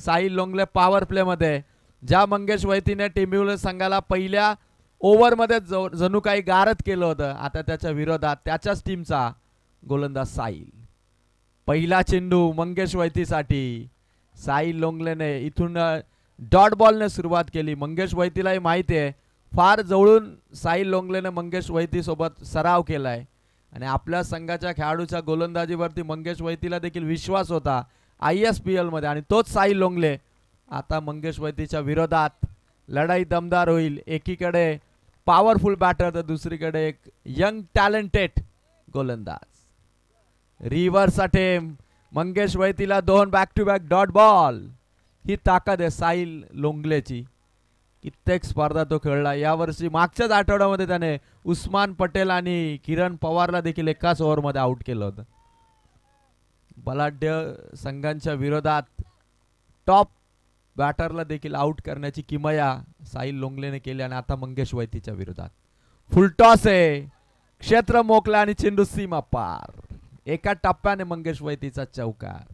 Sahil लोंगले power play मध्ये ज्या मंगेश वैतीने टिंबिवली संघाला पहिल्या ओव्हर मध्ये जणू काही गारद केलं होतं, आता त्याच्या विरोधात त्याच्याच टीमचा गोलंदाज साहिल. पहिला चेंडू मंगेश वैतीसाठी. साहिल लोंगलेने इथून डॉट बॉलने सुरुवात केली. मंगेश वैतीलाही माहिती आहे फार जवळून साहिल लोंगलेने मंगेश वैती सोबत सराव केलाय आणि आपल्या संघाच्या खेळाडूच्या गोलंदाजीवरती मंगेश वैतीला देखील विश्वास होता ISPL मध्ये आणि तोच साहिल लोंगले. आता मंगेश वैतीच्या विरोधात लढाई दमदार होईल. एकीकडे पॉवरफुल बॅटर तर दुसरीकडे एक यंग टॅलेंटेड गोलंदाज. Reverse attempt. मंगेश वैतीला 2 back to back dot ball. ही ताकद आहे साहिल लोंगलेची. कित्येक स्पर्धा तो खेळला यावर्षी. मागच्याच आठवड्यामध्ये त्याने उस्मान पटेल आणि किरण पवारला देखील एकाच ओव्हरमध्ये आउट केलं होतं. बलाढ्य संघांच्या विरोधात टॉप बॅटरला देखील आउट करण्याची किमया साहिल लोंगलेने केली आणि आता मंगेश वैतीच्या विरोधात फुलटॉस आहे. क्षेत्र मोकला आणि चेंडू सीमा पार. एका टप्प्याने मंगेश वैतीचा चौकार.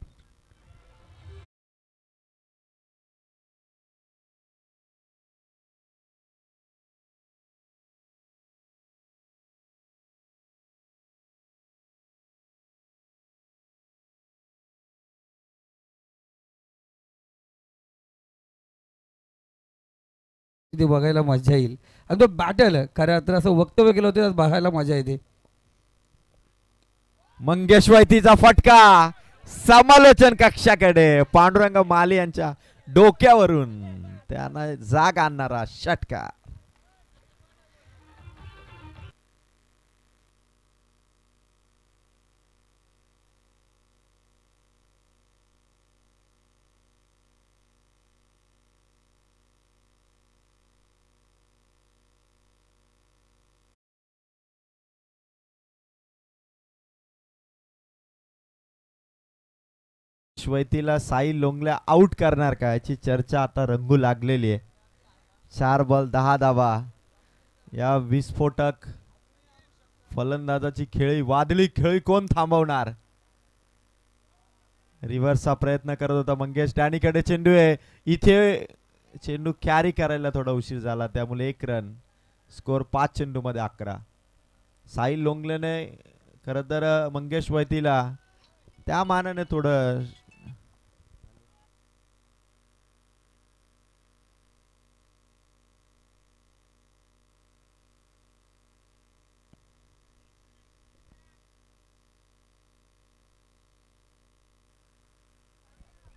ते बघायला मजा येईल आणि तो बॅटल खऱ्या तर असं वक्तव्य केलं होतं बघायला मजा येते. मंगेश वैतीचा फटका समालोचन कक्षाकडे. पांडुरंग माली यांच्या डोक्यावरून त्यांना जाग आणणारा षटकार. वैतीला साहिल लोंगले आउट करणार का याची चर्चा आता रंगू लागलेली आहे. 4 बॉल 10 धावा या विस्फोटक फलंदाजाची खेळी, वादळी खेळी कोण थांबवणार. रिव्हर्सचा प्रयत्न करत होता मंगेश. डॅनीकडे चेंडू आहे. इथे चेंडू कॅरी करायला थोडा उशीर झाला त्यामुळे 1 रन. स्कोर 5 चेंडूमध्ये 11. साहिल लोंगलेने खरं तर मंगेश वैतीला त्या मानाने थोडं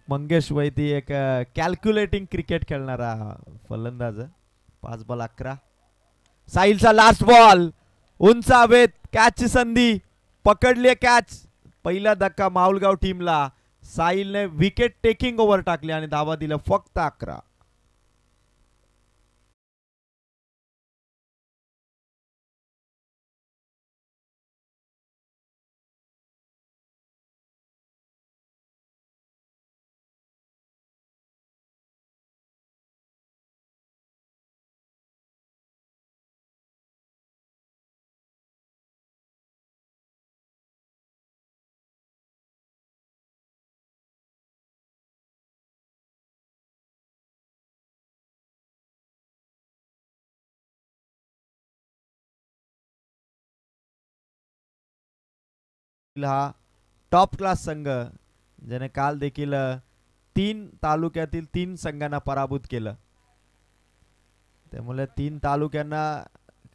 मंगेश वैती एक कॅल्क्युलेटिंग क्रिकेट खेळणारा फलंदाज. 5 बॉल 11. साहिलचा लास्ट बॉल उंच हवेत. कॅचची संधी पकडली कॅच. पहिला धक्का माहुलगाव टीमला. साहिलने विकेट टेकिंग ओव्हर टाकली आणि धावा दिल्या फक्त 11. हा टॉप क्लास संघ ज्याने काल देखील 3 तालुक्यातील 3 संघांना पराभूत केलं. त्यामुळे 3 तालुक्यांना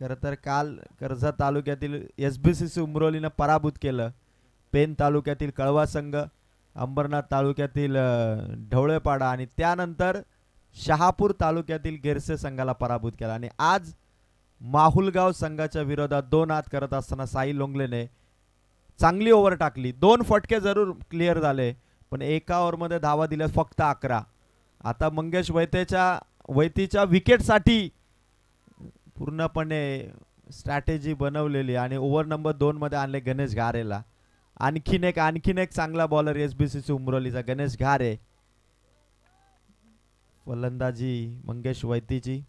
खरं तर काल कर्जत तालुक्यातील SBCC उमरोलीनं पराभूत केलं. पेन तालुक्यातील कळवा संघ, अंबरनाथ तालुक्यातील ढवळेपाडा आणि त्यानंतर शहापूर तालुक्यातील गिरसे संघाला पराभूत केला. आणि आज माहुलगाव संघाच्या विरोधात 2 हात करत असताना साहिल लोंगलेने चांगली ओव्हर टाकली. 2 फटके जरूर क्लिअर झाले पण एका ओव्हरमध्ये धावा दिल्या फक्त 11. आता मंगेश वैतीच्या विकेटसाठी पूर्णपणे स्ट्रॅटेजी बनवलेली आणि ओव्हर नंबर 2 मध्ये आणले गणेश घारेला. आणखीन एक चांगला बॉलर SBCC उमरोलीचा गणेश घारे. फलंदाजी मंगेश वैतीची.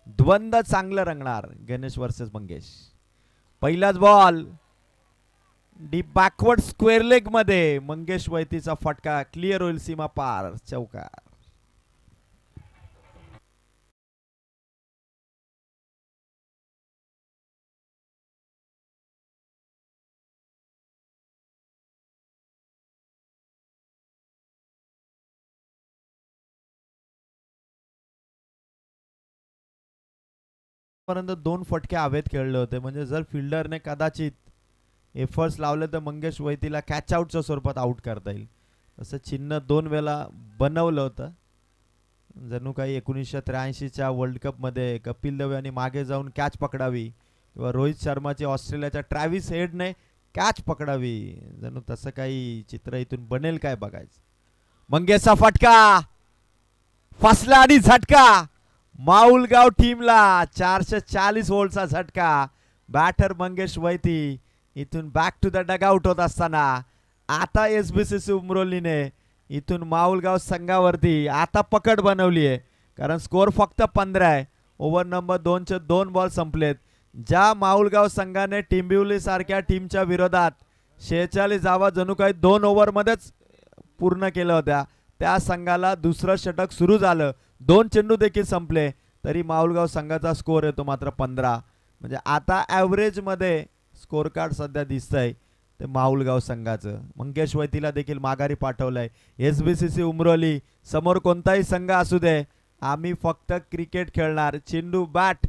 द्वंद्व चांगलं रंगणार गणेश वर्सेस मंगेश. पहिलाच ball deep backward square leg मध्ये मंगेश वैतीचा फटका क्लिअर होईल सीमा पार. चौकार. पर्यंत 2 फटके हवेत खेळले होते. म्हणजे जर फिल्डरने कदाचित एफर्ट्स लावले तर मंगेश वैतीला कॅच आउटच्या स्वरूपात आउट करता येईल. असं चिन्ह 2 वेळा बनवलं होतं. जणू काही 1983च्या वर्ल्ड कपमध्ये कपिल देव यांनी मागे जाऊन कॅच पकडावी किंवा रोहित शर्माची ऑस्ट्रेलियाच्या ट्रॅव्हिस हेडने कॅच पकडावी, जणू तसं काही चित्र इथून बनेल काय बघायचं. मंगेशचा फटका फसला आणि झटका माऊलगाव टीमला 440 व्होल्टचा झटका. बॅटर मंगेश वैती इथून बॅक टू द डगआउट होत असताना आता एसबीसीसी उमरोलीने इथून माऊलगाव संघावरती आता पकड बनवली आहे. कारण स्कोर फक्त 15 आहे. ओव्हर नंबर 2चे 2 बॉल संपलेत. ज्या माऊलगाव संघाने टिंबिवली सारख्या टीमच्या विरोधात 46 धावा जणू काही 2 ओव्हरमध्येच पूर्ण केल्या होत्या, त्या संघाला दुसरं षटक सुरू झालं, 2 चेंडू देखील संपले तरी माऊलगाव संघाचा स्कोर येतो मात्र 15. म्हणजे आता ॲव्हरेजमध्ये स्कोर कार्ड सध्या दिसतंय ते माऊलगाव संघाचं. मंगेश वैतीला देखील माघारी पाठवलंय. एसबीसीसी उमरोली समोर कोणताही संघ असू दे, आम्ही फक्त क्रिकेट खेळणार. चेंडू बॅट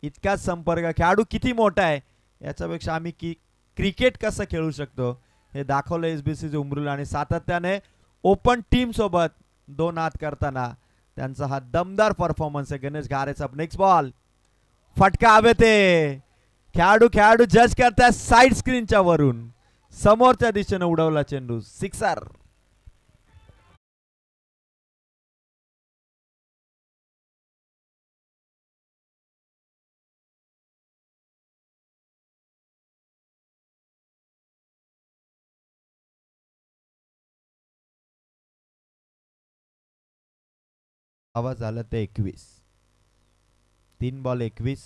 इतकाच संपर्क, खेळाडू किती मोठा आहे याच्यापेक्षा आम्ही क्रिकेट कसं खेळू शकतो हे दाखवलं एसबीसीसी उमरोली. आणि सातत्याने ओपन टीम सोबत 2 हात करताना त्यांचा हा दमदार परफॉर्मन्स आहे. गणेश घारेचा नेक्स्ट बॉल फटका हवे ते खेळाडू जज करतात साइड स्क्रीनच्या वरून, समोरच्या दिशेने उडवला चेंडू, सिक्सर. आवाज झाला ते 21. 3 बॉल 21.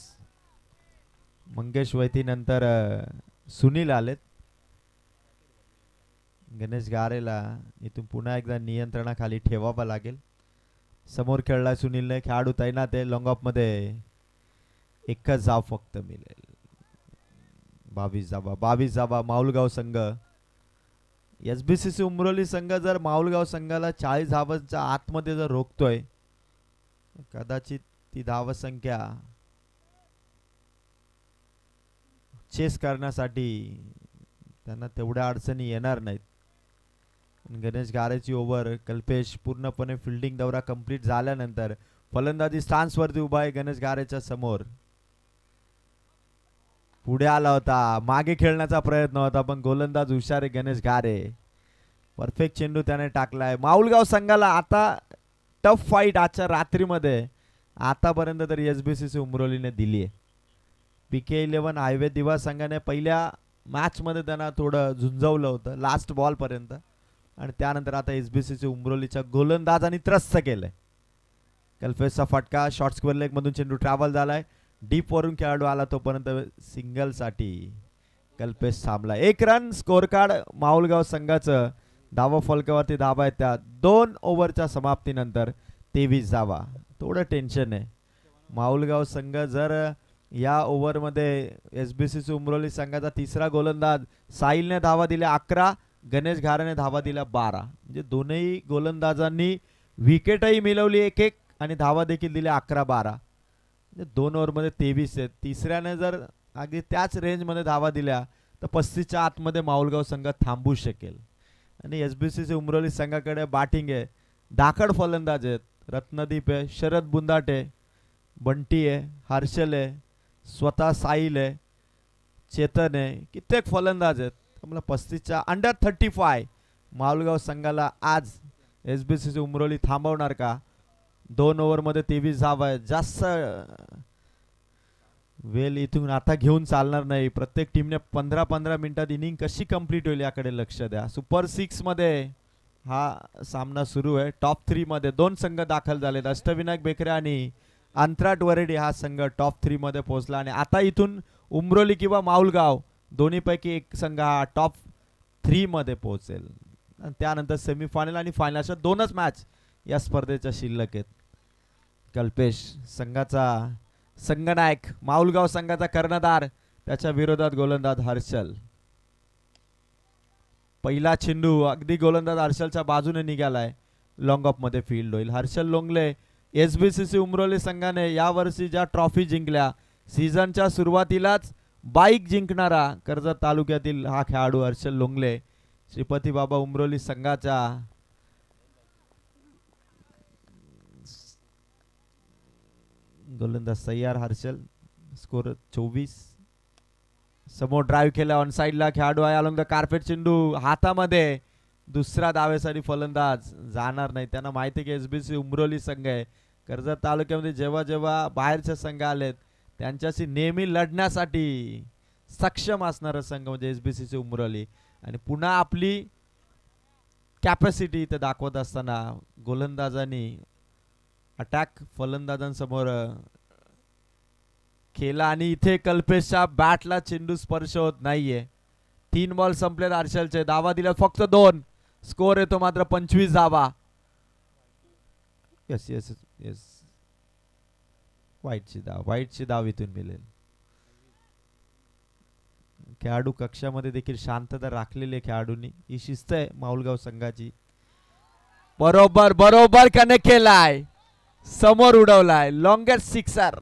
मंगेश वैती नंतर सुनील आलेत. गणेश गारेला इथून पुन्हा एकदा नियंत्रणाखाली ठेवावं लागेल. समोर खेळलाय सुनीलने, खेळाडू तैनात आहे. लॉंग ऑफ मध्ये एकच धाव फक्त मिळेल. 22 धावा माऊलगाव संघ. एसबीसीसी उमरोली संघ जर माऊलगाव संघाला 40 धावांच्या आतमध्ये जर रोखतोय, कदाचित ती धावसंख्या चेस करण्यासाठी त्यांना तेवढ्या अडचणी येणार नाहीत. गणेश गारेची ओव्हर. कल्पेश पूर्णपणे फिल्डिंग दौरा कंप्लीट झाल्यानंतर फलंदाजी स्टान्सवरती उभा आहे. गणेश गारेच्या समोर पुढे आला होता, मागे खेळण्याचा प्रयत्न होता पण गोलंदाज हुशार आहे गणेश गारे. परफेक्ट चेंडू त्याने टाकलाय. माऊलगाव संघाला आता टफ फाईट आजच्या रात्रीमध्ये आतापर्यंत तरी एसबीसीसी उमरोलीने दिली आहे. PK11 हायवे दिवा संघाने पहिल्या मॅचमध्ये त्यांना थोडं झुंजवलं होतं लास्ट बॉलपर्यंत, आणि त्यानंतर आता एसबीसीसी उमरोलीच्या गोलंदाजांनी त्रस्त केलंय. कल्पेशचा फटका शॉर्ट स्क्वेअर लेग मधून चेंडू ट्रॅव्हल झालाय. डीप वरून खेळाडू आला तोपर्यंत सिंगलसाठी कल्पेश थांबला. 1 रन स्कोर कार्ड माऊलगाव संघाचं. धावा फलकावरती धावा आहेत त्या 2 ओव्हरच्या समाप्तीनंतर 23 धावा. थोडं टेन्शन आहे. माऊलगाव संघ जर या ओव्हरमध्ये एसबीसीसी उमरोली संघाचा तिसरा गोलंदाज साहिलने धावा दिल्या 11, गणेश घारेने धावा दिल्या 12. म्हणजे दोनही गोलंदाजांनी विकेटही मिळवली 1-1 आणि धावा देखील दिल्या 11-12. म्हणजे 2 ओव्हरमध्ये 23 आहेत. तिसऱ्याने जर अगदी त्याच रेंजमध्ये धावा दिल्या तर 35च्या आतमध्ये माऊलगाव संघ थांबू शकेल. आणि एसबीसीसी उमरोली संघाकडे बॅटिंग आहे. धाकड फलंदाज आहेत. रत्नदीप आहे, शरद बुंदाटे, बंटी आहे, हर्षल आहे, स्वतः साहिल आहे, चेतन आहे, कित्येक फलंदाज आहेत. मला 35च्या अंडर 35 माऊलगाव संघाला आज एसबीसीसी उमरोली थांबवणार का? 2 ओव्हरमध्ये 23 धावा आहे. जास्त वेल इथून आता घेऊन चालणार नाही. प्रत्येक टीमने 15-15 मिनिटात इनिंग कशी कंप्लीट होईल याकडे लक्ष द्या. सुपर 6 मध्ये हा सामना सुरू आहे. टॉप 3 मध्ये 2 संघ दाखल झालेत. अष्टविनायक बेकरे आणि अंतराट वरेडी हा संघ टॉप 3 मध्ये पोहोचला आणि आता इथून उमरोली किंवा माऊलगाव दोन्हीपैकी एक संघ हा टॉप 3 मध्ये पोहोचेल. आणि त्यानंतर सेमीफायनल आणि फायनल अशा 2च मॅच या स्पर्धेच्या शिल्लक आहेत. कल्पेश संघाचा संघनायक, माऊलगाव संघाचा कर्णधार, त्याच्या विरोधात गोलंदाज हर्षल. पहिला चेंडू अगदी गोलंदाज हर्षलच्या बाजूने निघालाय. लॉंग ऑफ मध्ये फील्ड होईल. हर्षल लोंगले. एसबीसीसी उमरोली संघाने यावर्षी ज्या ट्रॉफी जिंकल्या सीझनच्या सुरुवातीलाच बाईक जिंकणारा कर्जत तालुक्यातील हा खेळाडू हर्षल लोंगले श्रीपती बाबा उमरोली संघाचा गोलंदाज सय्यार हर्षल. स्कोर 24. समोर ड्राईव्ह केला ऑन साइडला खेळाडू आहे अलॉंग द कार्पेट. चेंडू हातामध्ये. दुसरा धावेसाठी फलंदाज जाणार नाही. त्यांना माहिती की एसबीसी उमरोली संघ आहे. कर्जत तालुक्यामध्ये जेव्हा जेव्हा बाहेरचे संघ आलेत त्यांच्याशी नेहमी लढण्यासाठी सक्षम असणारा संघ म्हणजे एसबीसीचे उमरोली. आणि पुन्हा आपली कॅपॅसिटी इथे दाखवत असताना गोलंदाजांनी अटॅक फलंदाजांसमोर केला आणि इथे कल्पेशच्या बॅटला चेंडू स्पर्श होत नाहीये. 3 बॉल संपलेत हर्षलचे. धावा दिल्या फक्त 2. स्कोर येतो मात्र 25 धावा. Yes yes yes. वाईटची धाव इथून मिळेल. खेळाडू कक्षामध्ये देखील शांतता राखलेली खेळाडूंनी. ही शिस्त आहे माऊलगाव संघाची. बरोबर बरोबर कनेक्ट केलाय. समोर उडवलाय. Longest sixer.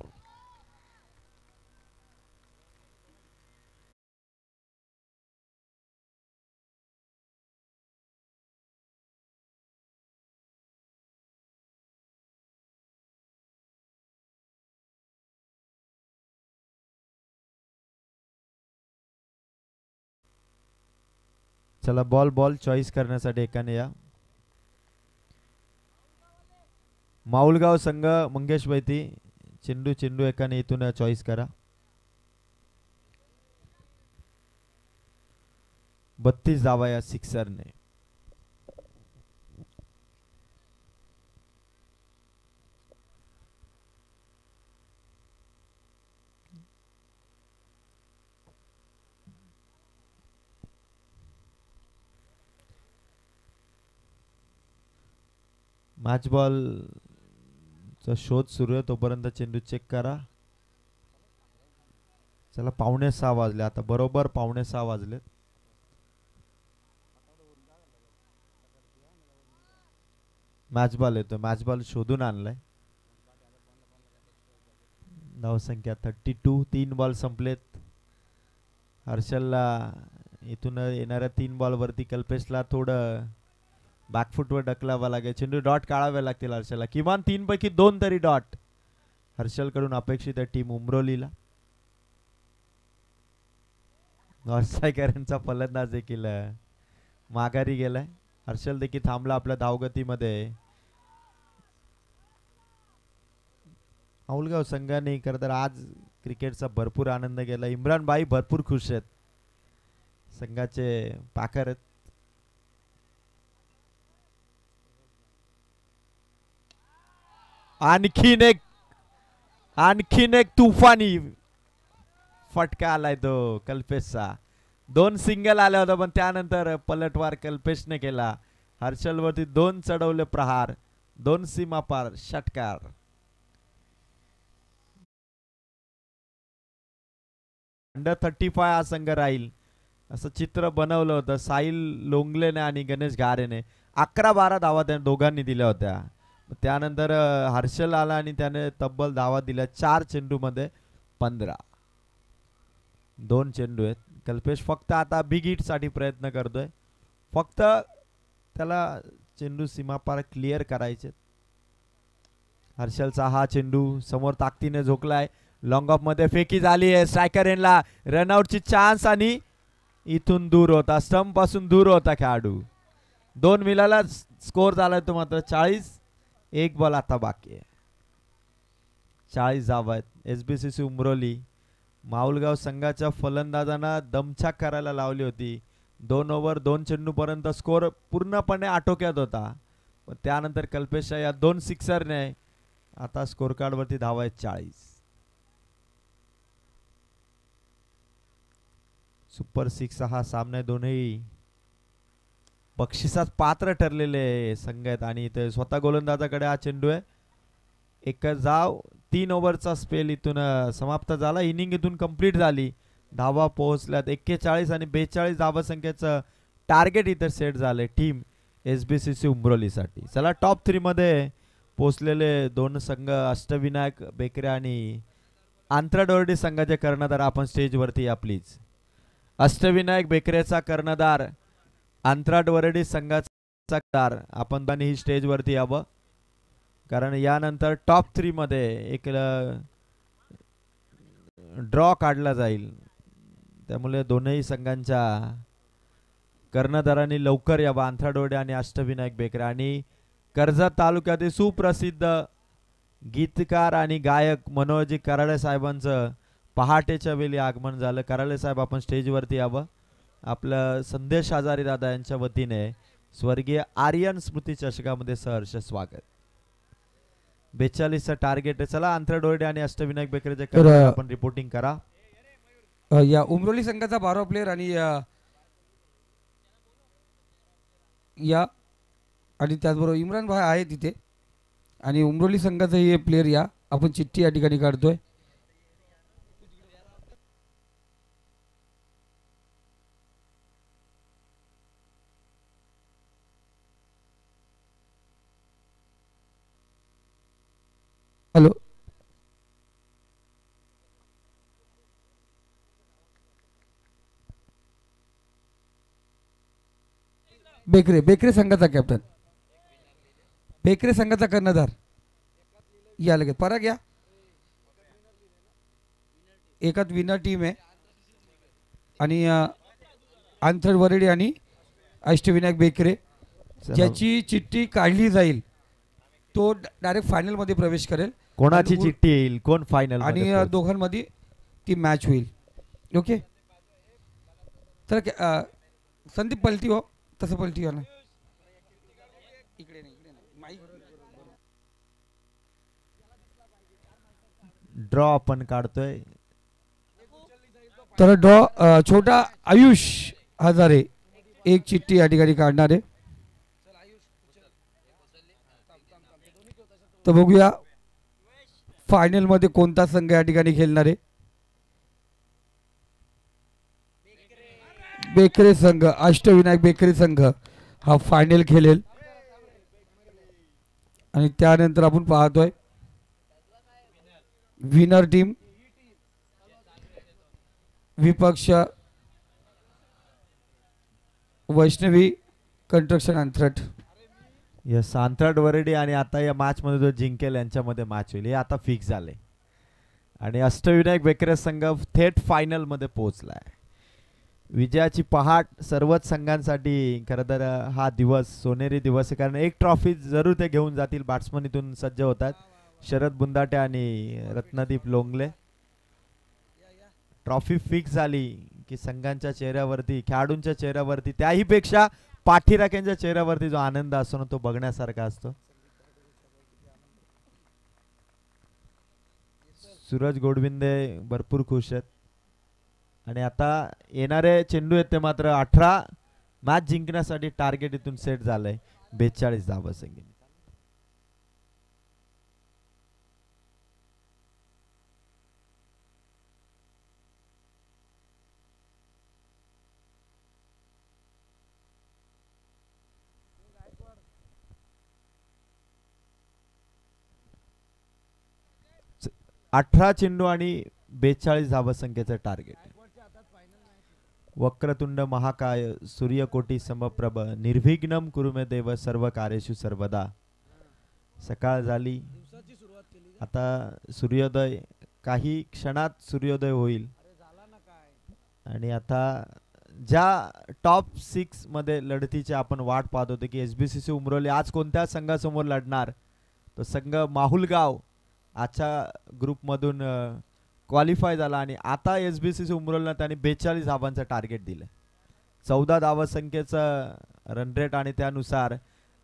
चला बॉल चॉईस करण्यासाठी एकाने या. माऊलगाव संघ मंगेश वैती. चेंडू एकाने इथून चॉईस करा. 32 धावा या सिक्सरने. मॅच बॉल चा शोध सुरू आहे तोपर्यंत चेंडू चेक करा. चला 5:45 वाजले आता. बरोबर 5:45 वाजलेत. मॅच बॉल येतो. मॅच बॉल शोधून आणलाय. धावसंख्या 32. 3 बॉल संपलेत. हर्षलला इथून येणाऱ्या 3 बॉल वरती कल्पेशला थोडं बॅकफुटवर ढकलावा लागेल. चेंडू डॉट काढावे लागतील हर्षलला. किमान 3 पैकी 2 तरी डॉट हर्षल कडून अपेक्षित आहे टीम उमरोलीला. नॉर्साईकरांचा फलंदाज देखील माघारी गेलाय. हर्षल देखील थांबला आपल्या धावगतीमध्ये. माऊलगाव संघाने खरं तर आज क्रिकेटचा भरपूर आनंद घेतला. इम्रान भाई भरपूर खुश आहेत. संघाचे पाखर आहेत. आणखीन एक तुफानी फटका आलाय तो कल्पेशचा. 2 सिंगल आल्या होत्या पण त्यानंतर पलटवार कल्पेशने केला. हर्षल वरती 2 चढवले प्रहार. 2 सीमापार षटकार. अंडर 35 हा संघ राहील असं चित्र बनवलं होतं साहिल लोंगलेने आणि गणेश घारेने. 11-12 धावा त्या दोघांनी दिल्या होत्या. त्यानंतर हर्षल आला आणि त्याने तब्बल धावा दिल्या 4 चेंडूमध्ये 15. 2 चेंडू आहेत. कल्पेश फक्त आता बिग हिट साठी प्रयत्न करतोय. फक्त त्याला चेंडू सीमापार क्लिअर करायचे. हर्षलचा हा चेंडू समोर ताकदीने झोकलाय. लॉंग ऑफ मध्ये फेकी झाली आहे. स्ट्रायकर एंडला रनआउटची चान्स आणि इथून दूर होता. स्टंप पासून दूर होता खेळाडू. 2 मिलाला स्कोर झालाय तो मात्र 40. 1 बॉल आता बाकी आहे. 40 धावा आहेत. एसबीसीसी उमरोली माऊलगाव संघाच्या फलंदाजांना दमछाक करायला लावली होती. 2 ओव्हर 2 चेंडू पर्यंत स्कोर पूर्णपणे आटोक्यात होता. पण त्यानंतर कल्पेश या 2 सिक्सरने आता स्कोर कार्ड वरती धावा आहेत 40. सुपर 6 हा सामना दोन्ही बक्षिसात पात्र ठरलेले संघ आहेत. आणि इथे स्वतः गोलंदाजाकडे हा चेंडू आहे. एक धाव. 3 ओव्हरचा स्पेल इथून समाप्त झाला. इनिंग इथून कंप्लीट झाली. धावा पोहोचल्यात 41 आणि 42 धावा संख्येचं टार्गेट इथे सेट झाले टीम एसबीसीसी उमरोलीसाठी. चला टॉप 3 मध्ये पोहोचलेले 2 संघ अष्टविनायक बेकरे आणि आंतरडोरडी संघाचे कर्णधार आपण स्टेजवरती या प्लीज. अष्टविनायक बेकरेचा कर्णधार आंतरडोरडी संघाचा कर्णधार आपण त्यांनी ही स्टेजवरती यावं, कारण यानंतर टॉप 3 मध्ये एक ड्रॉ काढला जाईल. त्यामुळे दोनही संघांच्या कर्णधारांनी लवकर यावं. आंतरडोरडे आणि अष्टविनायक बेकरे. आणि कर्जत तालुक्यातील सुप्रसिद्ध गीतकार आणि गायक मनोहरजी कराळे साहेबांचं पहाटेच्या वेळी आगमन झालं. कराळे साहेब आपण स्टेजवरती यावं. आपलं संदेश हजारी दादा यांच्या वतीने स्वर्गीय आर्यन स्मृती चषकामध्ये सहर्ष स्वागत. 42चं टार्गेट आहे. चला आंतरडोरडे आणि अष्टविनायक बेकरेचे कर्णधार आपण रिपोर्टिंग करा. या उमरोली संघाचा 12 प्लेयर आणि या आणि त्याचबरोबर इम्रान भाई आहे तिथे. आणि उमरोली संघाचा हे प्लेयर या आपण चिठ्ठी या ठिकाणी काढतोय. हॅलो, बेकरे बेकरे संघाचा कॅप्टन, बेकरे संघाचा कर्णधार या लगेच पराग या. एकात विनर टीम आहे आणि आंतरवरडी आणि अष्टविनायक बेकरे. ज्याची चिठ्ठी काढली जाईल तो डायरेक्ट फायनल मध्ये प्रवेश करेल. कोणाची चिठ्ठी येईल, कोण फायनल आणि दोघांमध्ये ती मॅच होईल. ओके, तर संदीप पलटी हो, तसं पलटी हो ना. इकडे नाही, इकडे नाही. ड्रॉ आपण काढतोय. तर ड्रॉ छोटा आयुष हजारे एक चिठ्ठी या ठिकाणी काढणार आहे. तर बघूया फायनल मध्ये कोणता संघ या ठिकाणी खेळणार आहे. बेकरे संघ, अष्टविनायक बेकरे संघ हा फायनल खेळेल. आणि त्यानंतर आपण पाहतोय विनर टीम विपक्ष वैष्णवी कंस्ट्रक्शन अंतरट. यस, आंतरडोरडी आणि आता या मॅच मध्ये जो जिंकेल यांच्यामध्ये मॅच होईल हे आता फिक्स झाले. आणि अष्टविनायक बेकरे संघ थेट फायनल मध्ये पोहोचलाय. विजयाची पहाट सर्वच संघांसाठी खरं तर हा दिवस सोनेरी दिवस आहे, कारण एक ट्रॉफी जरूर ते घेऊन जातील. बॅट्समन इथून सज्ज होतात, शरद बुंदाटे आणि रत्नदीप लोंगले. ट्रॉफी फिक्स झाली की संघांच्या चेहऱ्यावरती, खेळाडूंच्या चेहऱ्यावरती, त्याही पेक्षा पाठीराख्यांच्या चेहऱ्यावरती जो आनंद असतो ना तो बघण्यासारखा असतो. सूरज गोडविंदे भरपूर खुश आहेत. आणि आता येणारे चेंडू आहेत ते मात्र 18 मॅच जिंकण्यासाठी टार्गेट इथून सेट झालंय 42 धावा संख्येने. अठरा चेंडू आणि 42 धावसंख्येचं टार्गेट. वक्रतुंड महाकाय सूर्यकोटी समप्रभ निर्विघ्नम कुरुमे देव सर्व कार्येषु सर्वदा. सकाळ झाली, आता सूर्योदय, काही क्षणात सूर्योदय होईल. आणि आता ज्या टॉप 6 मध्ये लढतीची आपण वाट पाहत होतो की SBCC उमरोली आज कोणत्या संघासमोर लढणार, तो संघ माहुलगाव आजच्या ग्रुपमधून क्वालिफाय झाला. आणि आता SBCC उमरोलीला त्यांनी 42 धावांचं टार्गेट दिलं, 14 धावसंख्येचं रन रेट. आणि त्यानुसार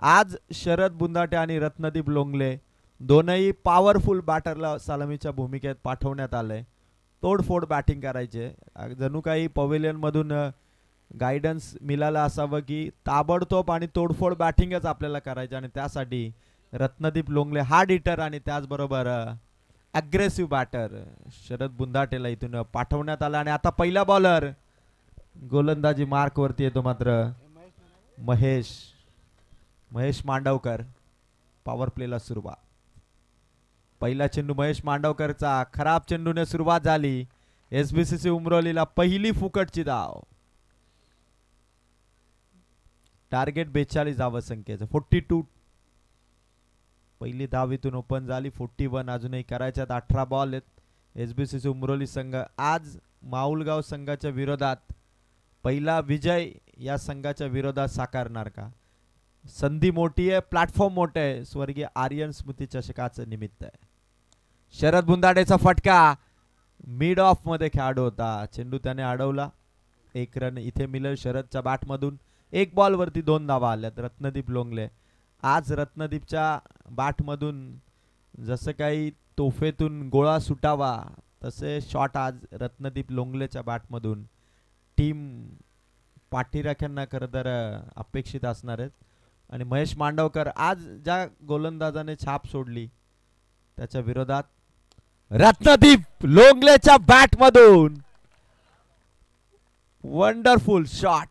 आज शरद बुंदाटे आणि रत्नदीप लोंगले दोनही पॉवरफुल बॅटरला सलामीच्या भूमिकेत पाठवण्यात आलंय. तोडफोड बॅटिंग करायचे, जणू काही पवेलियन मधून गायडन्स मिळालं असावं की ताबडतोब आणि तोडफोड बॅटिंगच आपल्याला करायचं. आणि त्यासाठी रत्नदीप लोंगले हार्ड हिटर आणि त्याचबरोबर अग्रेसिव्ह बॅटर शरद बुंदाटेला इथून पाठवण्यात आला. आणि आता पहिला बॉलर गोलंदाजी मार्क वरती येतो मात्र महेश मांडवकर. पॉवर प्लेला सुरुवात. पहिला चेंडू महेश मांडवकरचा, खराब चेंडूने सुरुवात झाली. SBCC उमरोलीला पहिली फुकटची धाव. टार्गेट 42 धावा संख्येचं 42. पहिली धाव इथून ओपन झाली. 41 अजूनही करायच्यात. 18 बॉल आहेत. SBCC उमरोली संघ आज माऊलगाव संघाच्या विरोधात पहिला विजय या संघाच्या विरोधात साकारणार का? संधी मोठी आहे, प्लॅटफॉर्म मोठं आहे. स्वर्गीय आर्यन स्मृती चषकाचं निमित्त आहे. शरद बुंदाडेचा फटका मिड ऑफ मध्ये खेळाडू होता. चेंडू त्याने अडवला. 1 रन इथे मिळेल शरदच्या बॅटमधून. 1 बॉल वरती 2 धावा आल्यात. रत्नदीप लोंगले आज रत्नदीपच्या बॅटमधून जसं काही तोफेतून गोळा सुटावा तसे शॉट आज रत्नदीप लोंगलेच्या बॅटमधून टीम पाठीराख्यांना खरं तर अपेक्षित असणार आहेत. आणि महेश मांडवकर आज ज्या गोलंदाजाने छाप सोडली त्याच्या विरोधात रत्नदीप लोंगलेच्या बॅटमधून वंडरफुल शॉट.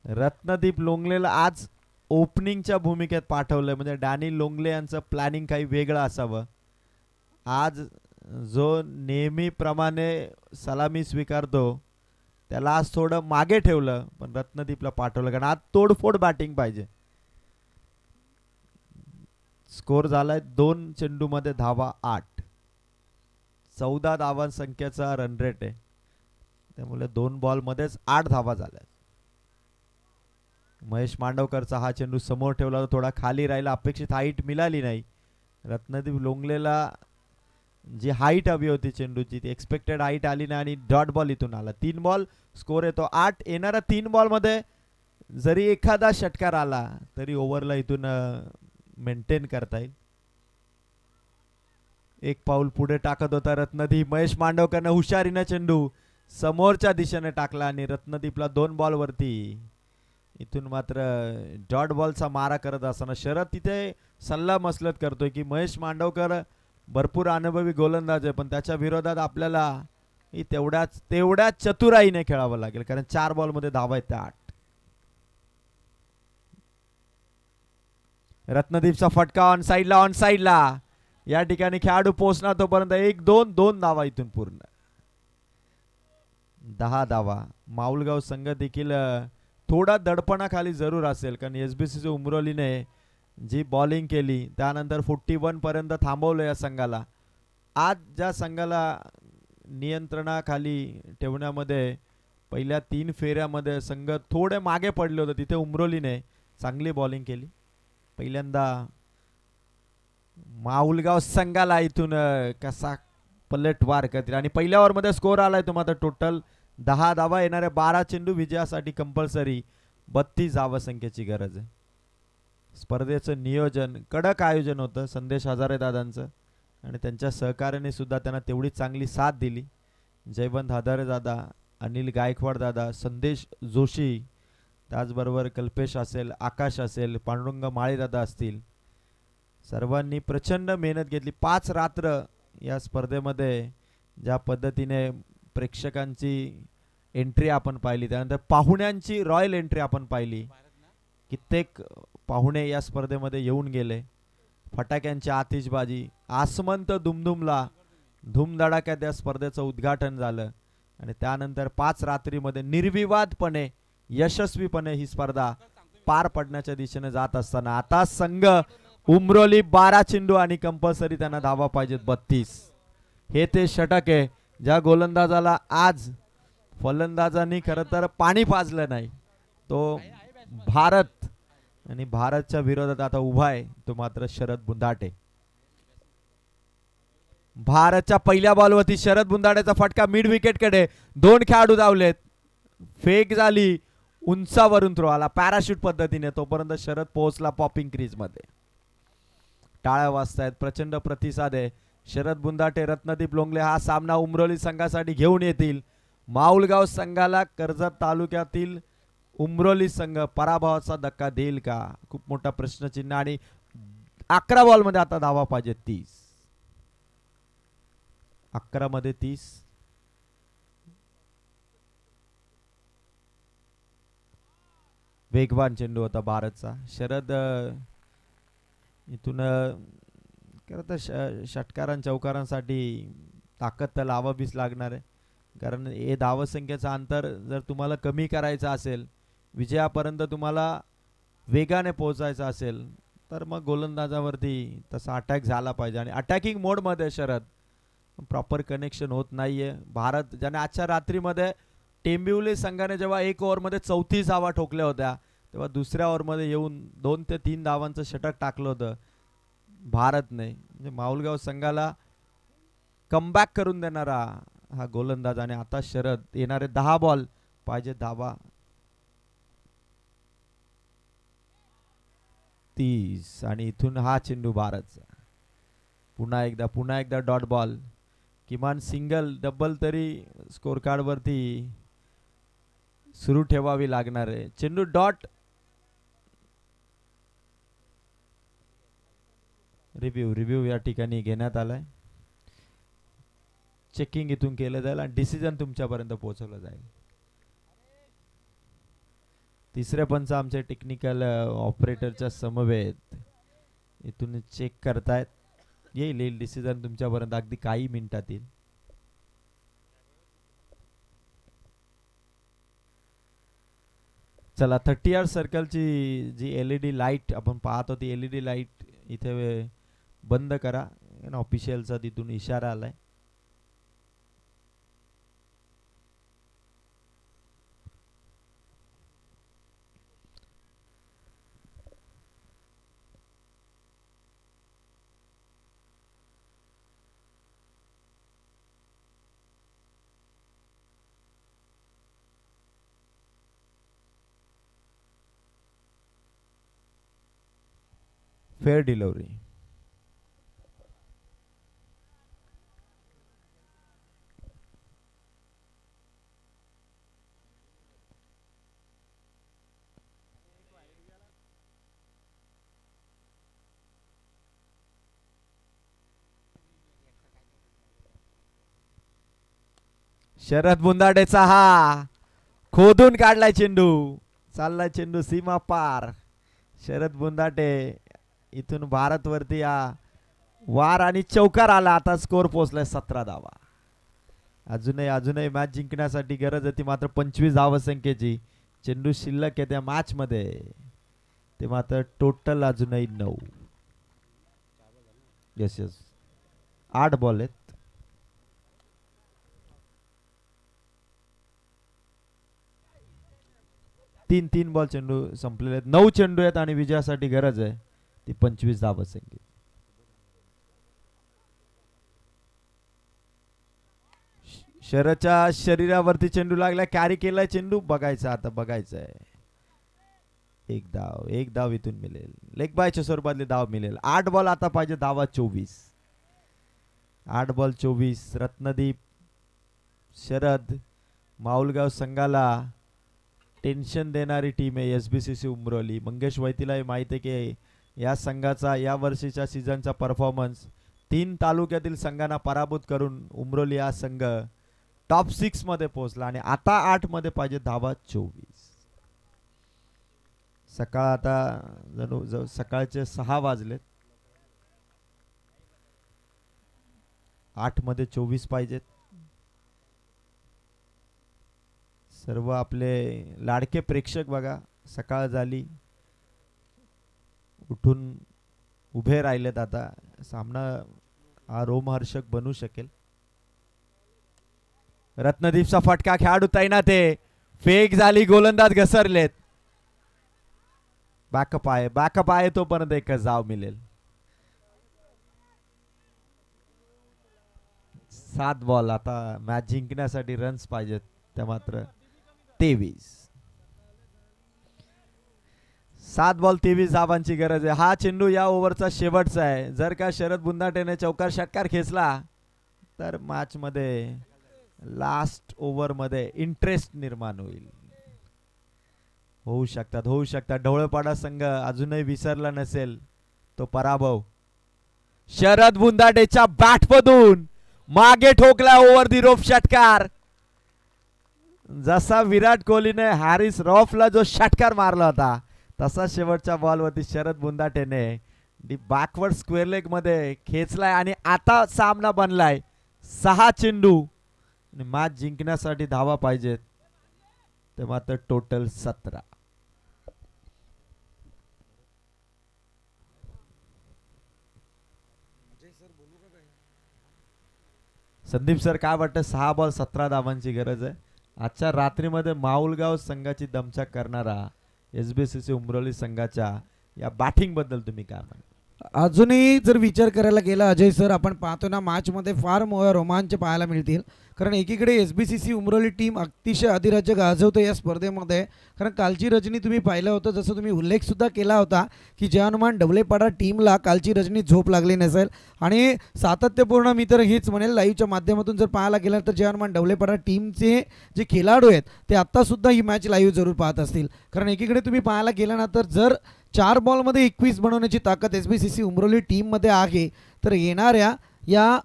रत्नदीप लोंगलेला आज ओपनिंगच्या भूमिकेत पाठवलंय. म्हणजे डॅनी लोंगले यांचं प्लॅनिंग काही वेगळं असावं. आज जो नेहमीप्रमाणे सलामी स्वीकारतो त्याला आज थोडं मागे ठेवलं पण रत्नदीपला पाठवलं कारण आज तोडफोड बॅटिंग पाहिजे. स्कोर झालाय 2 चेंडूमध्ये धावा 8. 14 धावा संख्येचा रन रेट आहे. त्यामुळे 2 बॉल मध्येच 8 धावा झाल्या. महेश मांडवकरचा हा चेंडू समोर ठेवला तर थोडा खाली राहिला. अपेक्षित हाईट मिळाली नाही. रत्नदीप लोंगलेला जी हाईट हवी होती चेंडूची ती एक्सपेक्टेड हाईट आली नाही आणि डॉट बॉल इथून आला. 3 बॉल स्कोर येतो 8. येणाऱ्या 3 बॉल मध्ये जरी एखादा षटकार आला तरी ओव्हरला इथून मेंटेन करता येईल. 1 पाऊल पुढे टाकत होता रत्नदीप. महेश मांडवकरने हुशारीने चेंडू समोरच्या दिशेने टाकला आणि रत्नदीपला 2 बॉल वरती इथून मात्र डॉट बॉलचा मारा करत असताना शरद तिथे सल्ला मसलत करतोय की महेश मांडवकर भरपूर अनुभवी गोलंदाज आहे पण त्याच्या विरोधात आपल्याला तेवढ्याच चतुराईने खेळावं लागेल कारण 4 बॉल मध्ये धावा आहेत 8. रत्नदीपचा फटका ऑन साइडला या ठिकाणी खेळाडू पोहोचणार तोपर्यंत 1-2 धावा इथून पूर्ण 10 धावा. माऊलगाव संघ देखील थोडा दडपणाखाली जरूर असेल कारण SBCC उमरोलीने जी बॉलिंग केली त्यानंतर 41 पर्यंत थांबवलं या संघाला. आज ज्या संघाला नियंत्रणाखाली ठेवण्यामध्ये पहिल्या 3 फेऱ्यामध्ये संघ थोडे मागे पडले होते तिथे उमरोलीने चांगली बॉलिंग केली. पहिल्यांदा माऊलगाव संघाला इथून कसा पलटवार करतील आणि पहिल्या ओव्हरमध्ये स्कोर आलाय तो मात्र टोटल 10 धावा. येणाऱ्या 12 चेंडू विजयासाठी कंपल्सरी 32 धावा संख्येची गरज आहे. स्पर्धेचं नियोजन कडक आयोजन होतं संदेश हजारे दादांचं आणि त्यांच्या सहकार्याने सुद्धा त्यांना तेवढी चांगली साथ दिली. जयवंत हजारे दादा, अनिल गायकवाड दादा, संदेश जोशी, त्याचबरोबर कल्पेश असेल, आकाश असेल, पांडुरंग माळे दादा असतील, सर्वांनी प्रचंड मेहनत घेतली. 5 रात्र या स्पर्धेमध्ये ज्या पद्धतीने प्रेक्षकांची एंट्री आपण पाहिली त्यानंतर पाहुण्यांची रॉयल एंट्री आपण पाहिली. कित्येक पाहुणे या स्पर्धेमध्ये येऊन गेले. फटाक्यांची आतिषबाजी आसमंत दुमदुमला धूमधडाक्यात या स्पर्धेचं उद्घाटन झालं आणि त्यानंतर 5 रात्रीमध्ये निर्विवादपणे यशस्वीपणे ही स्पर्धा पार पडण्याच्या दिशेने जात असताना आता संघ उमरोली 12 चेंडू आणि कंपल्सरी त्यांना धावा पाहिजेत 32. हे ते षटक आहे ज्या गोलंदाजाला आज फलंदाजांनी खरं तर पाणी पाजलं नाही. तो भारत आणि भारतच्या विरोधात आता उभा आहे तो मात्र शरद बुंदाटे. भारतच्या पहिल्या बॉलवरती शरद बुंदाटेचा फटका मिड विकेटकडे. 2 खेळाडू धावलेत. फेक झाली, उंचावरून थ्रो आला पॅराशूट पद्धतीने. तोपर्यंत शरद पोहोचला पॉपिंग क्रीज मध्ये. टाळ्या वाजतायत, प्रचंड प्रतिसाद आहे. शरद बुंदाटे, रत्नदीप लोंगले हा सामना उमरोली संघासाठी घेऊन येतील. माऊलगाव संघाला कर्जत तालुक्यातील उमरोली संघ पराभवाचा धक्का देईल का? खूप मोठा प्रश्नचिन्ह. आणि 11 बॉल मध्ये आता धावा पाहिजे 30. 11 मध्ये 30. वेगवान चेंडू होता भारतचा. शरद इथून षटकारां चौकारांसाठी ताकद तर लावावीच लागणार आहे. कारण हे धावसंख्येचं अंतर जर तुम्हाला कमी करायचं असेल, विजयापर्यंत तुम्हाला वेगाने पोहोचायचं असेल, तर मग गोलंदाजावरती तसा अटॅक झाला पाहिजे. आणि अटॅकिंग मोडमध्ये शरद प्रॉपर कनेक्शन होत नाहीये. भारत ज्याने आजच्या रात्रीमध्ये टेंबिवली संघाने जेव्हा 1 ओव्हरमध्ये 34 धावा ठोकल्या होत्या, तेव्हा दुसऱ्या ओव्हरमध्ये येऊन 2 ते 3 धावांचं षटक टाकलं होतं भारतने. म्हणजे माऊलगाव संघाला कमबॅक करून देणारा हा गोलंदाज. आणि आता शरद येणारे 10 बॉल पाहिजे धावा 30. आणि इथून हा चेंडू भारतचा. पुन्हा एकदा डॉट बॉल. किमान सिंगल डबल तरी स्कोर कार्ड वरती सुरू ठेवावी लागणार आहे. चेंडू डॉट. रिव्ह्यू या ठिकाणी घेण्यात आलाय. चेकिंग इथून केलं जाईल आणि डिसिजन तुमच्यापर्यंत पोहोचवलं जाईल. तिसरे पंच आमचे टेक्निकल ऑपरेटरच्या समवेत इथून चेक करतायत. येईल डिसिजन तुमच्यापर्यंत अगदी काही मिनिटात येईल. चला 30 यार्ड सर्कलची जी LED लाईट आपण पाहतो ती LED लाईट इथे बंद करा. ऑफिशियलचा तिथून इशारा आलाय. Fair delivery. शरद बुंदाटेचा हा खोदून काढलाय चेंडू. चाललाय चेंडू सीमा पार. शरद बुंदाटे इथून भारत वरती वार आणि चौकार आला. आता स्कोर पोहोचलाय 17 धावा. अजूनही मॅच जिंकण्यासाठी गरज होती मात्र 25 धावसंख्येची. चेंडू शिल्लक आहे त्या मॅच मध्ये. ते मात्र टोटल अजूनही 9. येस 8 बॉल आहेत. 3 बॉल चेंडू संपलेले आहेत. 9 चेंडू आहेत आणि विजयासाठी गरज आहे ती 25 धावसंख्येची. शरदच्या शरीरावरती चेंडू लागला. कॅरी केलाय चेंडू. बघायचा आता बघायचंय. एक धाव इथून मिळेल. लेग बायच्या स्वरूपातले धाव मिळेल. 8 बॉल आता पाहिजे धावा 24. 8 बॉल 24. रत्नदीप शरद माऊलगाव संघाला टेन्शन देणारी टीम आहे SBCC उमरोली. मंगेश वैतीला माहिती आहे की या संघाचा या वर्षीच्या सीझनचा परफॉर्मन्स 3 तालुक्यातील संघांना पराभूत करून उमरोली हा संघ टॉप 6 मध्ये पोहोचला. आणि आता 8 मध्ये पाहिजे धावा 24. सकाळ आता जणू सकाळचे 6 वाजलेत. 8 मध्ये 24 पाहिजेत. सर्व आपले लाडके प्रेक्षक बघा सकाळ झाली उठून उभे राहिलेत. आता सामना हा रोमहर्षक बनू शकेल. रत्नदीपचा फटका खेळाडू तैनात आहे. फेक झाली. गोलंदाज घसरलेत. बॅकअप आहे तोपर्यंत एकच धाव मिळेल. 7 बॉल. आता मॅच जिंकण्यासाठी रन्स पाहिजेत त्या मात्र 23. 7 बॉल 23 धावांची गरज आहे. हा चेंडू या ओव्हरचा शेवटचा आहे. जर का शरद बुंदाटेने चौकार षटकार खेचला तर मॅच मध्ये लास्ट ओव्हर मध्ये इंटरेस्ट निर्माण होईल. होऊ शकतात. ढवळपाडा संघ अजूनही विसरला नसेल तो पराभव. शरद बुंदाटेच्या बॅटमधून मागे ठोकला ओव्हर दी रोप षटकार. जसा विराट कोहलीने हॅरिस रॉफला जो षटकार मारला होता तसा शेवटच्या बॉलवरती शरद बुंदाटेने बॅकवर्ड स्क्वेअर लेग मध्ये खेचलाय आणि आता सामना बनलाय 6 चेंडू आणि मॅच जिंकण्यासाठी धावा पाहिजेत ते मात्र टोटल 17. संदीप सर काय वाटतं 6 बॉल 17 धावांची गरज आहे. आजच्या रात्रीमध्ये माऊलगाव संघाची दमछाक करणारा SBCC उमरोली संघाच्या या बॅटिंग बद्दल तुम्ही काय म्हणाल? अजूनही जर विचार करायला गेला अजय सर, आपण पाहतो ना मॅचमध्ये फार रोमांच पाहायला मिळतील. कारण एकीकडे SBCC उमरोली टीम अतिशय अधिराज्य गाजवते या स्पर्धेमध्ये. कारण कालची रजनी तुम्ही पाहिलं होतं, जसं तुम्ही उल्लेखसुद्धा केला होता की जय हनुमान ढवळेपाडा टीमला कालची रजनी झोप लागली नसेल. आणि सातत्यपूर्ण मी तर हेच म्हणेल, लाईव्हच्या माध्यमातून जर पाहायला गेलं तर जय हनुमान ढवळेपाडा टीमचे जे खेळाडू आहेत ते आत्तासुद्धा ही मॅच लाईव्ह जरूर पाहत असतील. कारण एकीकडे तुम्ही पाहायला गेलं ना तर जर 4 बॉलमध्ये 21 बनवण्याची ताकद SBCC उमरोली टीममध्ये आहे, तर येणाऱ्या या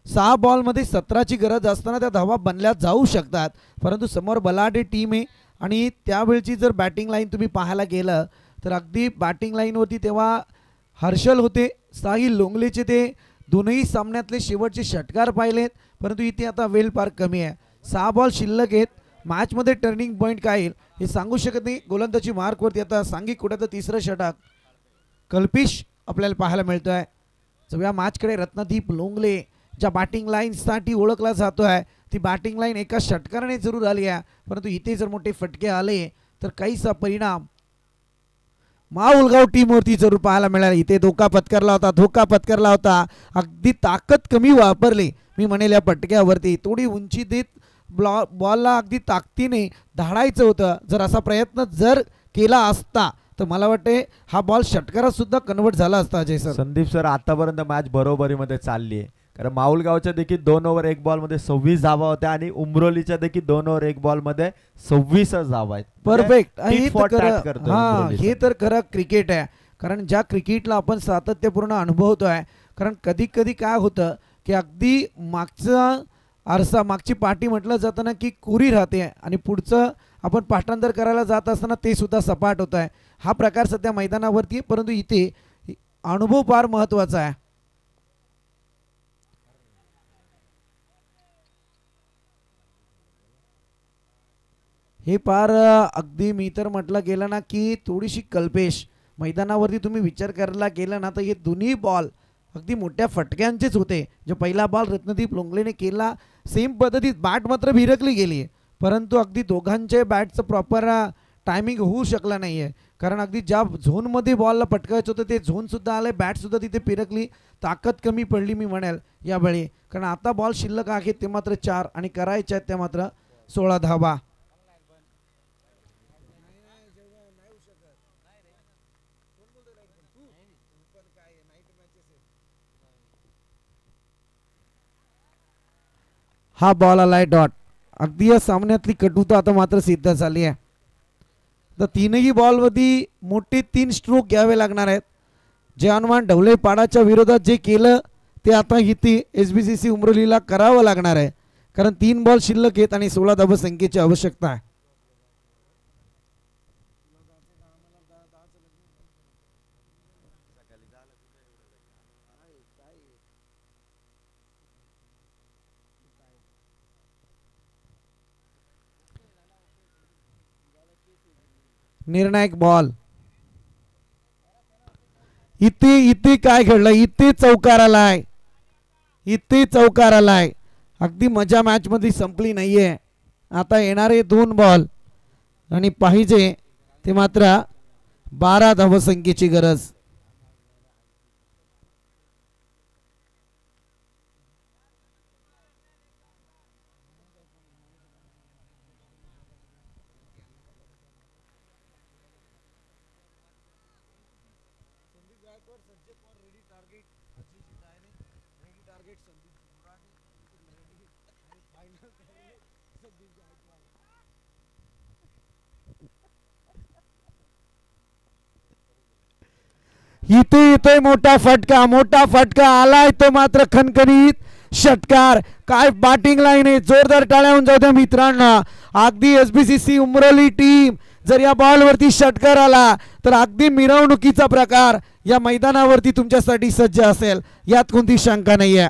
6 बॉलमध्ये 17ची गरज असताना त्या धावा बनल्या जाऊ शकतात. परंतु समोर बलाढ्य टीम आहे आणि त्यावेळची जर बॅटिंग लाईन तुम्ही पाहायला गेलं तर अगदी बॅटिंग लाईनवरती तेव्हा हर्षल होते, साहिल लोंगलेचे ते दोनही सामन्यातले शेवटचे षटकार पाहिलेत. परंतु इथे आता वेळ फार कमी आहे. 6 बॉल शिल्लक आहेत. मॅचमध्ये टर्निंग पॉईंट काय येईल हे सांगू शकत नाही. गोलंदाजी मार्कवरती आता सांघिक कुठं तर 3रं षटक कल्पिश आपल्याला पाहायला मिळतो आहे. सगळ्या मॅचकडे रत्नदीप लोंगले ज्या बॅटिंग लाईनसाठी ओळखला जातो आहे ती बॅटिंग लाईन एका षटकाराने जरूर आली आहे. परंतु इथे जर मोठे फटके आले तर काहीसा परिणाम माऊलगाव टीमवरती जरूर पाहायला मिळाला. इथे धोका पत्करला होता. अगदी ताकद कमी वापरली मी म्हणेल या फटक्यावरती. थोडी उंची देत बॉलला अगदी ताकदीने धाडायचं होतं. जर असा प्रयत्न जर केला असता तर मला वाटते हा बॉल षटकारात सुद्धा कन्वर्ट झाला असता. अजय सर, संदीप सर, आतापर्यंत मॅच बरोबरीमध्ये चालली आहे. कारण माऊलगावच्या देखील 2 ओव्हर 1 बॉलमध्ये 26 धावा होत्या आणि उमरोलीच्या देखील 2 ओव्हर 1 बॉलमध्ये 26 धावा आहेत. परफेक्ट. हे तर खरं क्रिकेट आहे. कारण ज्या क्रिकेटला आपण सातत्यपूर्ण अनुभवतोय. कारण कधी कधी काय होतं की अगदी मागची पाठी म्हटलं जातं ना की कोरी राहते आणि पुढचं आपण पाठांतर करायला जात असताना ते सुद्धा सपाट होत आहे. हा प्रकार सध्या मैदानावरती आहे. परंतु इथे अनुभव फार महत्त्वाचा आहे. हे फार अगदी मी तर म्हटलं गेलं ना की थोडीशी कल्पेश मैदानावरती तुम्ही विचार करायला गेला ना तर हे दोन्ही बॉल अगदी मोठ्या फटक्यांचेच होते. जो पहिला बॉल रत्नदीप लोंगलेने केला सेम पद्धतीत बॅट मात्र भिरकली गेली, परंतु अगदी दोघांचे बॅटचं प्रॉपर टायमिंग होऊ शकला नाही आहे. कारण अगदी ज्या झोनमध्ये बॉलला पटकायचं होतं ते झोनसुद्धा आलं, बॅटसुद्धा तिथे फिरकली, ताकद कमी पडली मी म्हणेल यावेळी. कारण आता बॉल शिल्लक आहेत ते मात्र 4 आणि करायच्या आहेत त्या मात्र 16 धावा. हा बॉल आलाय डॉट. अगदी या सामन्यातली कटुता आता मात्र सिद्ध झाली आहे. तर 3ही बॉलवरती मोठे 3 स्ट्रोक घ्यावे लागणार आहेत. जय हनुमान ढवळेपाडाच्या विरोधात जे केलं ते आता इथे SBCC उमरोलीला करावं लागणार आहे. कारण 3 बॉल शिल्लक आहेत आणि 16 धावा संख्येची आवश्यकता आहे. निर्णायक बॉल. इथे काय घडलं, इथे चौकार आलाय. अगदी मजा मॅच मध्ये संपली नाहीये. आता येणारे 2 बॉल आणि पाहिजे ते मात्र 12 धावसंख्येची गरज. इथे येतोय मोठा फटका आलाय तो मात्र खणखणीत षटकार. काय बॅटिंग लाईन आहे, जोरदार टाळ्या होऊन जाऊ द्या मित्रांनो. अगदी SBCC उमरोली टीम जर या बॉलवरती षटकार आला तर अगदी मिरवणुकीचा प्रकार या मैदानावरती तुमच्यासाठी सज्ज असेल, यात कोणती शंका नाही आहे.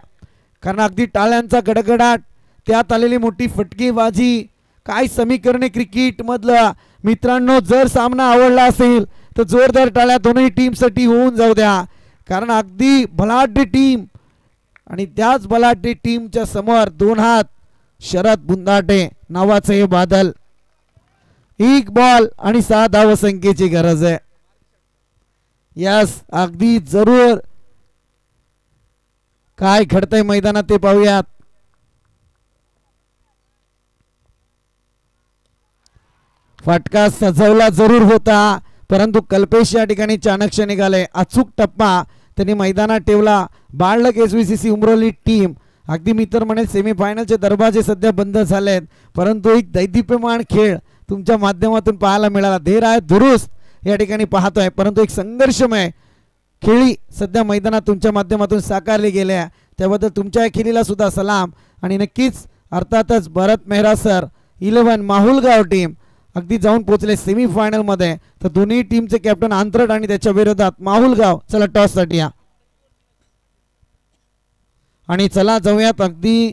कारण अगदी टाळ्यांचा गडगडाट, त्यात आलेली मोठी फटकेबाजी, काय समीकरणे क्रिकेट मधलं मित्रांनो. जर सामना आवडला असेल तर जोरदार टाळ्या दोन्ही टीमसाठी होऊन जाऊ द्या. कारण अगदी बलाढ्य टीम आणि त्याच बलाढ्य टीमच्या समोर 2 हात शरद बुंदाटे नावाचं हे बादल. 1 बॉल आणि 6 धावसंख्येची गरज आहे. यस, अगदी जरूर काय घडतंय मैदानात ते पाहूयात. फटका सजवला जरूर होता, परंतु कल्पेश या ठिकाणी चाणक्य निघाले. अचूक टप्पा त्यांनी मैदानात ठेवला. बाळक SBCC उमरोली टीम अगदी मी तर म्हणेल सेमीफायनलचे दरवाजे सध्या बंद झालेत, परंतु एक दैदिप्यमान खेळ तुमच्या माध्यमातून पाहायला मिळाला. धीर आहे दुरुस्त या ठिकाणी पाहतोय, परंतु एक संघर्षमय खेळी सध्या मैदानात तुमच्या माध्यमातून साकारली गेल्या, त्याबद्दल तुमच्या खेळीला सुद्धा सलाम. आणि नक्कीच अर्थातच भरत मेहरा सर 11 माहुलगाव टीम अगदी जाऊन पोहोचले सेमीफायनल मध्ये. तर दोन्ही टीमचे कॅप्टन आंतरट आणि त्याच्या विरोधात माहुलगाव. चला टॉस साठी या आणि चला जाऊयात अगदी